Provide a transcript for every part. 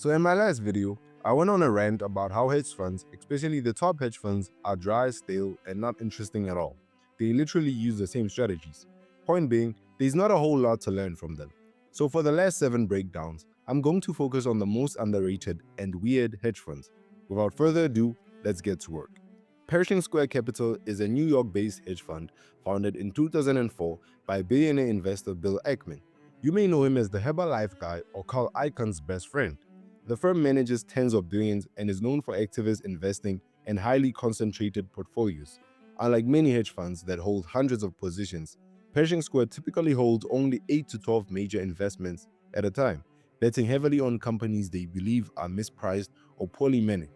So in my last video, I went on a rant about how hedge funds, especially the top hedge funds, are dry, stale, and not interesting at all. They literally use the same strategies. Point being, there's not a whole lot to learn from them. So for the last 7 breakdowns, I'm going to focus on the most underrated and weird hedge funds. Without further ado, let's get to work. Pershing Square Capital is a New York-based hedge fund founded in 2004 by billionaire investor Bill Ackman. You may know him as the Herbalife guy or Carl Icahn's best friend. The firm manages tens of billions and is known for activist investing and highly concentrated portfolios. Unlike many hedge funds that hold hundreds of positions, Pershing Square typically holds only 8 to 12 major investments at a time, betting heavily on companies they believe are mispriced or poorly managed.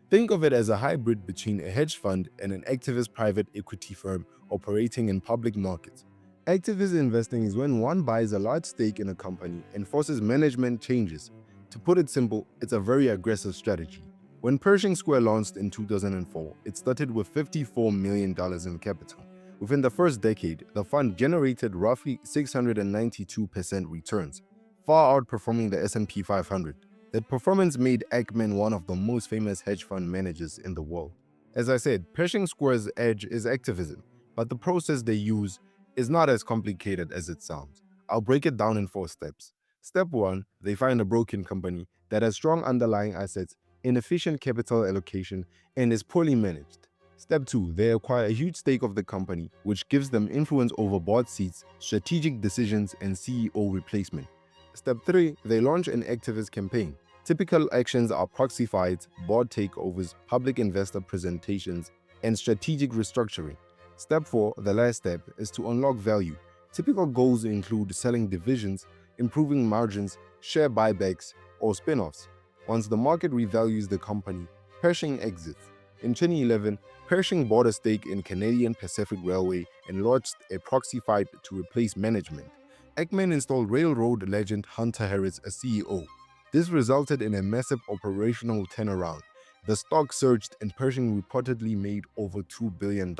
Think of it as a hybrid between a hedge fund and an activist private equity firm operating in public markets. Activist investing is when one buys a large stake in a company and forces management changes. To put it simple, it's a very aggressive strategy. When Pershing Square launched in 2004, it started with $54 million in capital. Within the first decade, the fund generated roughly 692% returns, far outperforming the S&P 500. That performance made Ackman one of the most famous hedge fund managers in the world. As I said, Pershing Square's edge is activism, but the process they use is not as complicated as it sounds. I'll break it down in 4 steps. Step 1, they find a broken company that has strong underlying assets, inefficient capital allocation, and is poorly managed. Step 2, they acquire a huge stake of the company, which gives them influence over board seats, strategic decisions, and CEO replacement. Step 3, they launch an activist campaign. Typical actions are proxy fights, board takeovers, public investor presentations, and strategic restructuring. Step 4, the last step, is to unlock value. Typical goals include selling divisions, improving margins, share buybacks, or spin-offs. Once the market revalues the company, Pershing exits. In 2011, Pershing bought a stake in Canadian Pacific Railway and launched a proxy fight to replace management. Ackman installed railroad legend Hunter Harris as CEO. This resulted in a massive operational turnaround. The stock surged and Pershing reportedly made over $2 billion.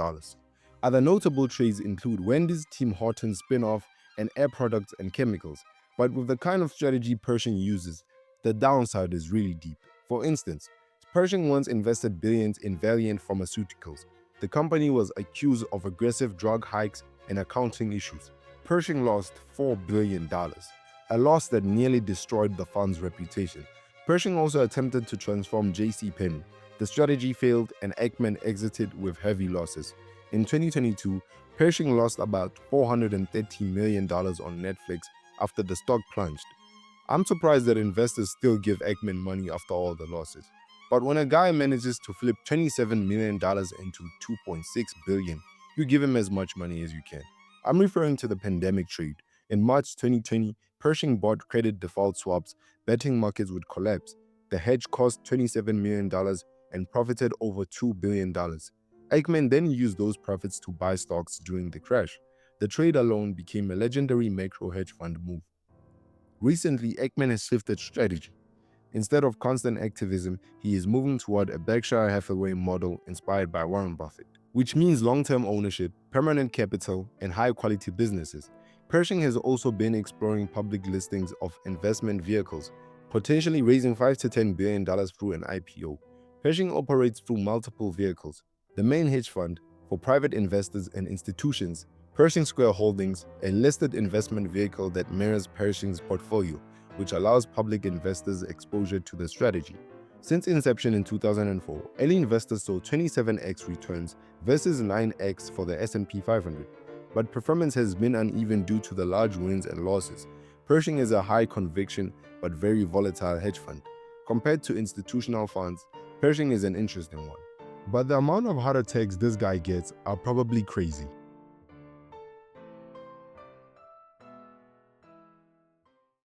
Other notable trades include Wendy's Tim Hortons spin-off and Air Products and Chemicals. But with the kind of strategy Pershing uses, the downside is really deep. For instance, Pershing once invested billions in Valiant Pharmaceuticals. The company was accused of aggressive drug hikes and accounting issues. Pershing lost $4 billion, a loss that nearly destroyed the fund's reputation. Pershing also attempted to transform JCPenney. The strategy failed and Ackman exited with heavy losses. In 2022, Pershing lost about $430 million on Netflix after the stock plunged. I'm surprised that investors still give Ackman money after all the losses. But when a guy manages to flip $27 million into $2.6 billion, you give him as much money as you can. I'm referring to the pandemic trade. In March 2020, Pershing bought credit default swaps, betting markets would collapse. The hedge cost $27 million and profited over $2 billion. Ackman then used those profits to buy stocks during the crash. The trade alone became a legendary macro hedge fund move. Recently, Ackman has shifted strategy. Instead of constant activism, he is moving toward a Berkshire Hathaway model inspired by Warren Buffett, which means long-term ownership, permanent capital, and high-quality businesses. Pershing has also been exploring public listings of investment vehicles, potentially raising $5 to $10 billion through an IPO. Pershing operates through multiple vehicles. The main hedge fund, for private investors and institutions, Pershing Square Holdings, a listed investment vehicle that mirrors Pershing's portfolio, which allows public investors exposure to the strategy. Since inception in 2004, early investors saw 27x returns versus 9x for the S&P 500, but performance has been uneven due to the large wins and losses. Pershing is a high-conviction but very volatile hedge fund. Compared to institutional funds, Pershing is an interesting one. But the amount of heart attacks this guy gets are probably crazy.